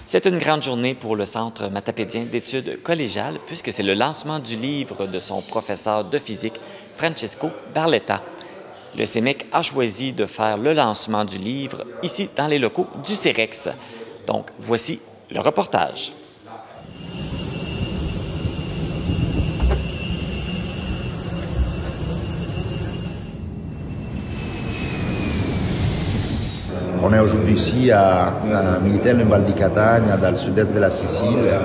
C'est une grande journée pour le Centre matapédien d'études collégiales puisque c'est le lancement du livre de son professeur de physique, Francesco Barletta. Le CEMEC a choisi de faire le lancement du livre ici dans les locaux du CEREX. Donc, voici le reportage. On est aujourd'hui ici à Militello in Val di Catania, dans le sud-est de la Sicile,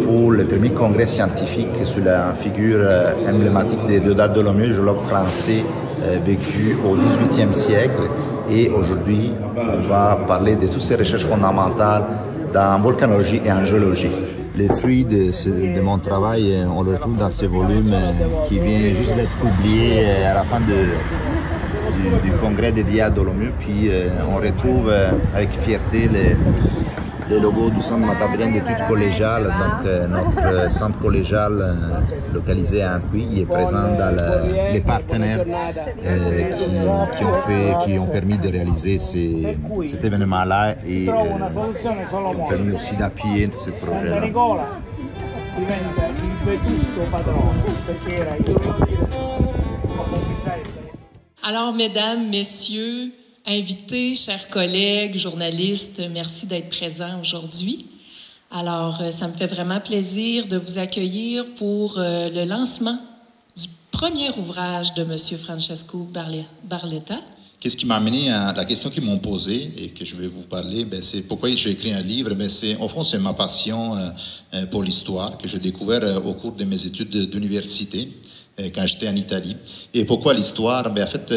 pour le premier congrès scientifique sur la figure emblématique de Déodat Dolomieu, géologue français vécu au XVIIIe siècle. Et aujourd'hui, on va parler de toutes ces recherches fondamentales en volcanologie et en géologie. Les fruits de mon travail, on le retrouve dans ce volume qui vient juste d'être publié à la fin du congrès dédié à Dolomieu, puis on retrouve avec fierté les logos du Centre matapédien d'études collégiales, donc notre centre collégial localisé à Anqui, il est présent dans les partenaires qui ont permis de réaliser cet événement-là et qui ont permis aussi d'appuyer ce projet-là. Alors, mesdames, messieurs, invités, chers collègues, journalistes, merci d'être présents aujourd'hui. Alors, ça me fait vraiment plaisir de vous accueillir pour le lancement du premier ouvrage de M. Francesco Barletta. Qu'est-ce qui m'a amené à la question qu'ils m'ont posée et que je vais vous parler, c'est pourquoi j'ai écrit un livre. Au fond, c'est ma passion pour l'histoire que j'ai découvert au cours de mes études d'université quand j'étais en Italie. Et pourquoi l'histoire? En fait,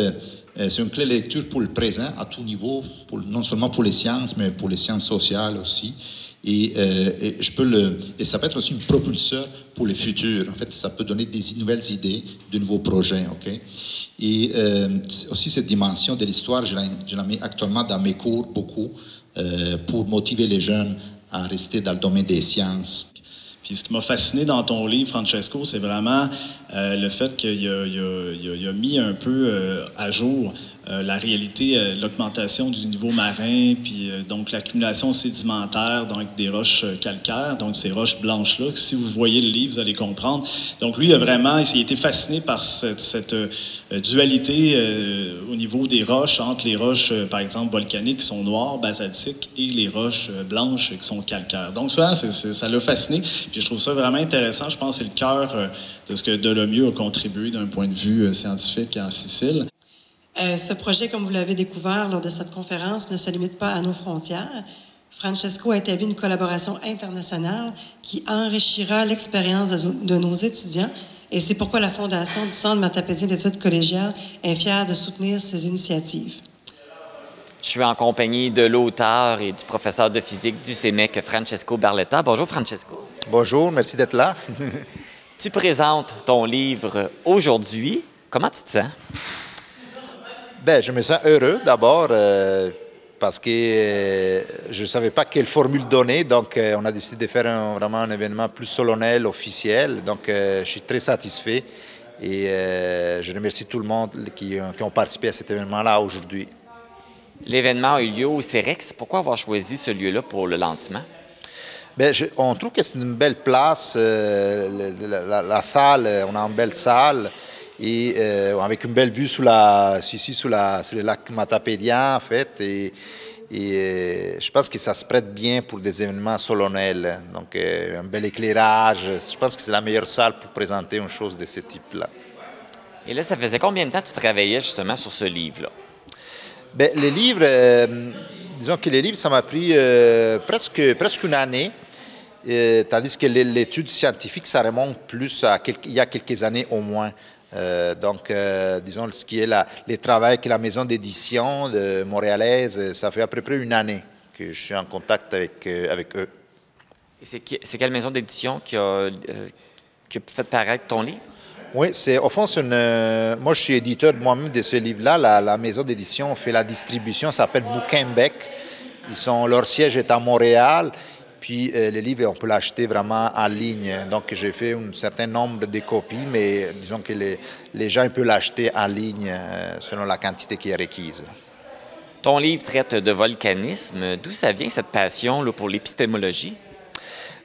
c'est une clé de lecture pour le présent à tout niveau, non seulement pour les sciences, mais pour les sciences sociales aussi. Et ça peut être aussi un propulseur pour le futur. En fait, ça peut donner des nouvelles idées, de nouveaux projets. Okay? Et aussi cette dimension de l'histoire, je la mets actuellement dans mes cours beaucoup pour motiver les jeunes à rester dans le domaine des sciences. Puis ce qui m'a fasciné dans ton livre, Francesco, c'est vraiment le fait qu'il a mis un peu à jour la réalité, l'augmentation du niveau marin, puis donc l'accumulation sédimentaire donc des roches calcaires, donc ces roches blanches-là. Si vous voyez le livre, vous allez comprendre. Donc lui, il a été fasciné par cette dualité au niveau des roches, entre les roches, par exemple, volcaniques qui sont noires, basaltiques, et les roches blanches qui sont calcaires. Donc ça l'a fasciné, puis je trouve ça vraiment intéressant. Je pense que c'est le cœur de ce que Dolomieu a contribué d'un point de vue scientifique en Sicile. Ce projet, comme vous l'avez découvert lors de cette conférence, ne se limite pas à nos frontières. Francesco a établi une collaboration internationale qui enrichira l'expérience de nos étudiants et c'est pourquoi la Fondation du Centre matapédien d'études collégiales est fière de soutenir ces initiatives. Je suis en compagnie de l'auteur et du professeur de physique du CEMEC, Francesco Barletta. Bonjour, Francesco. Bonjour, merci d'être là. Tu présentes ton livre aujourd'hui. Comment tu te sens? Ben, je me sens heureux d'abord parce que je ne savais pas quelle formule donner, donc on a décidé de faire vraiment un événement plus solennel, officiel, donc je suis très satisfait et je remercie tout le monde qui ont participé à cet événement-là aujourd'hui. L'événement a eu lieu au CEREX. Pourquoi avoir choisi ce lieu-là pour le lancement? Ben, on trouve que c'est une belle place, la salle, on a une belle salle. Et avec une belle vue sur le lac matapédien en fait et je pense que ça se prête bien pour des événements solennels, donc un bel éclairage, je pense que c'est la meilleure salle pour présenter une chose de ce type-là. Et là, ça faisait combien de temps que tu travaillais justement sur ce livre-là? Ben, les livres, disons que les livres, ça m'a pris presque une année, tandis que l'étude scientifique, ça remonte plus à il y a quelques années au moins. Disons, ce qui est les travaux que la maison d'édition montréalaise, ça fait à peu près une année que je suis en contact avec eux. Et c'est quelle maison d'édition qui a fait paraître ton livre? Oui, au fond, moi je suis éditeur moi-même de ce livre-là. La maison d'édition fait la distribution, ça s'appelle Bouquinbec. Leur siège est à Montréal. Puis le livre, on peut l'acheter vraiment en ligne. Donc, j'ai fait un certain nombre de copies, mais disons que les gens peuvent l'acheter en ligne selon la quantité qui est requise. Ton livre traite de volcanisme. D'où ça vient cette passion là, pour l'épistémologie?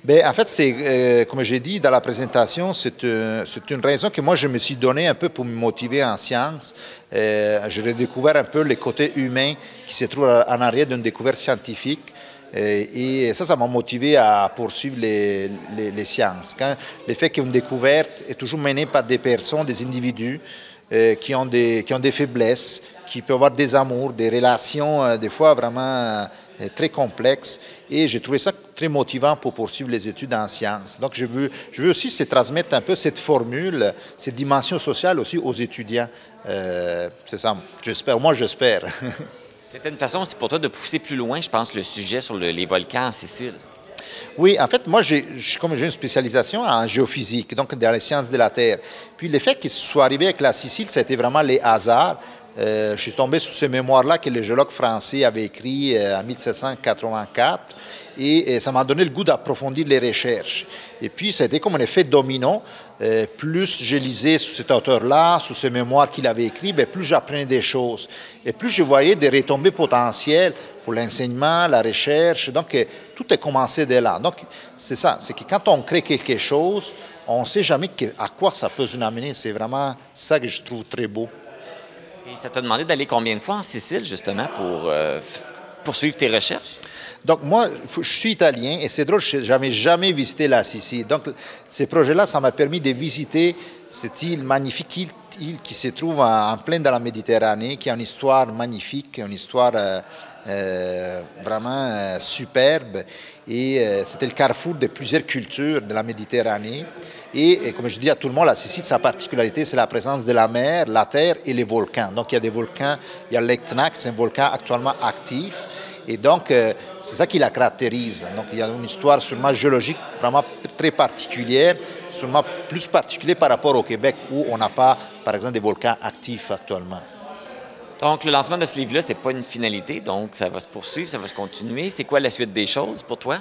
Ben, en fait, c'est, comme j'ai dit dans la présentation, c'est une raison que moi je me suis donnée un peu pour me motiver en sciences. J'ai redécouvert un peu les côtés humains qui se trouvent en arrière d'une découverte scientifique. Et ça m'a motivé à poursuivre les sciences. Le fait qu'une découverte est toujours menée par des personnes, des individus qui ont des faiblesses, qui peuvent avoir des amours, des relations des fois vraiment très complexes. Et j'ai trouvé ça très motivant pour poursuivre les études en sciences. Donc je veux aussi se transmettre un peu cette formule, cette dimension sociale aussi aux étudiants. C'est ça, j'espère, moi j'espère. C'était une façon aussi pour toi de pousser plus loin, je pense, le sujet sur les volcans en Sicile. Oui, en fait, moi, j'ai une spécialisation en géophysique, donc dans les sciences de la Terre. Puis le fait qu'il soit arrivé avec la Sicile, c'était vraiment les hasards. Je suis tombé sur ce mémoire-là que le géologue français avait écrit en 1784 et ça m'a donné le goût d'approfondir les recherches. Et puis, c'était comme un effet domino. Plus je lisais sur cet auteur-là, sur ce mémoire qu'il avait écrit, plus j'apprenais des choses. Et plus je voyais des retombées potentielles pour l'enseignement, la recherche. Donc, tout est commencé dès là. Donc, c'est ça, c'est que quand on crée quelque chose, on ne sait jamais à quoi ça peut nous amener. C'est vraiment ça que je trouve très beau. Et ça t'a demandé d'aller combien de fois en Sicile, justement, pour poursuivre tes recherches? Donc, moi, je suis italien et c'est drôle, je n'avais jamais visité la Sicile. Donc, ces projets-là, ça m'a permis de visiter cette île magnifique, île qui se trouve en plein dans la Méditerranée, qui a une histoire magnifique, une histoire vraiment superbe. Et c'était le carrefour de plusieurs cultures de la Méditerranée. Et comme je dis à tout le monde, la Sicile, sa particularité, c'est la présence de la mer, la terre et les volcans. Donc, il y a des volcans, il y a l'Etna, c'est un volcan actuellement actif. Et donc, c'est ça qui la caractérise. Donc, il y a une histoire sûrement géologique vraiment très particulière, sûrement plus particulière par rapport au Québec, où on n'a pas, par exemple, des volcans actifs actuellement. Donc, le lancement de ce livre-là, ce n'est pas une finalité, donc ça va se poursuivre, ça va se continuer. C'est quoi la suite des choses pour toi?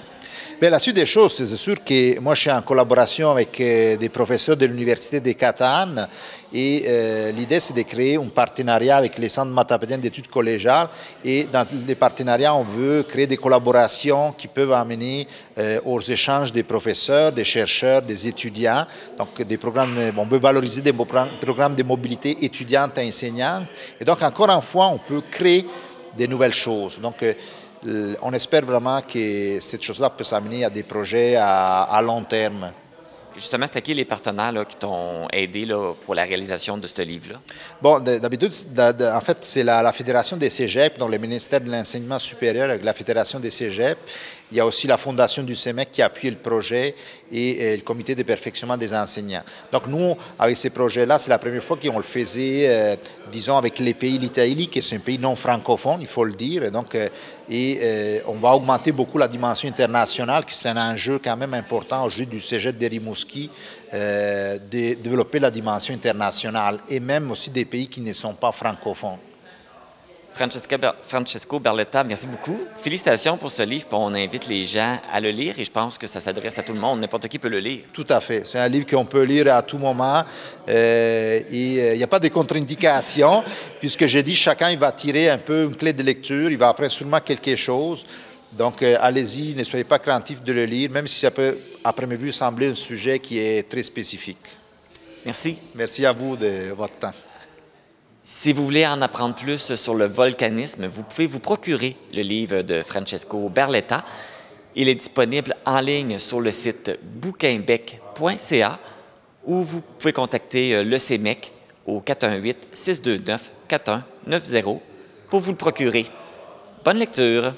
Bien, la suite des choses, c'est sûr que moi, je suis en collaboration avec des professeurs de l'Université de Catane et l'idée, c'est de créer un partenariat avec les centres matapédiens d'études collégiales et dans les partenariats, on veut créer des collaborations qui peuvent amener aux échanges des professeurs, des chercheurs, des étudiants. Donc, des programmes, on veut valoriser des programmes de mobilité étudiante et enseignante. Et donc, encore une fois, on peut créer des nouvelles choses. Donc, on espère vraiment que cette chose-là peut s'amener à des projets à long terme. Justement, c'est qui les partenaires là, qui t'ont aidé là, pour la réalisation de ce livre-là? Bon, d'habitude, en fait, c'est la Fédération des cégeps, donc le ministère de l'Enseignement supérieur avec la Fédération des cégeps. Il y a aussi la Fondation du CEMEC qui a appuyé le projet et le Comité de perfectionnement des enseignants. Donc nous, avec ces projets-là, c'est la première fois qu'on le faisait, disons, avec les pays, l'Italie, qui est un pays non francophone, il faut le dire. Donc, on va augmenter beaucoup la dimension internationale, qui c'est un enjeu quand même important aujourd'hui du cégep de Rimouski, de développer la dimension internationale et même aussi des pays qui ne sont pas francophones. Francesco Barletta, merci beaucoup. Félicitations pour ce livre. On invite les gens à le lire et je pense que ça s'adresse à tout le monde. N'importe qui peut le lire. Tout à fait. C'est un livre qu'on peut lire à tout moment. Et il n'y a pas de contre-indication puisque j'ai dit chacun il va tirer un peu une clé de lecture. Il va apprendre sûrement quelque chose. Donc, allez-y, ne soyez pas craintifs de le lire, même si ça peut, à première vue, sembler un sujet qui est très spécifique. Merci. Merci à vous de votre temps. Si vous voulez en apprendre plus sur le volcanisme, vous pouvez vous procurer le livre de Francesco Barletta. Il est disponible en ligne sur le site bouquinbec.ca ou vous pouvez contacter le CEMEC au 418-629-4190 pour vous le procurer. Bonne lecture!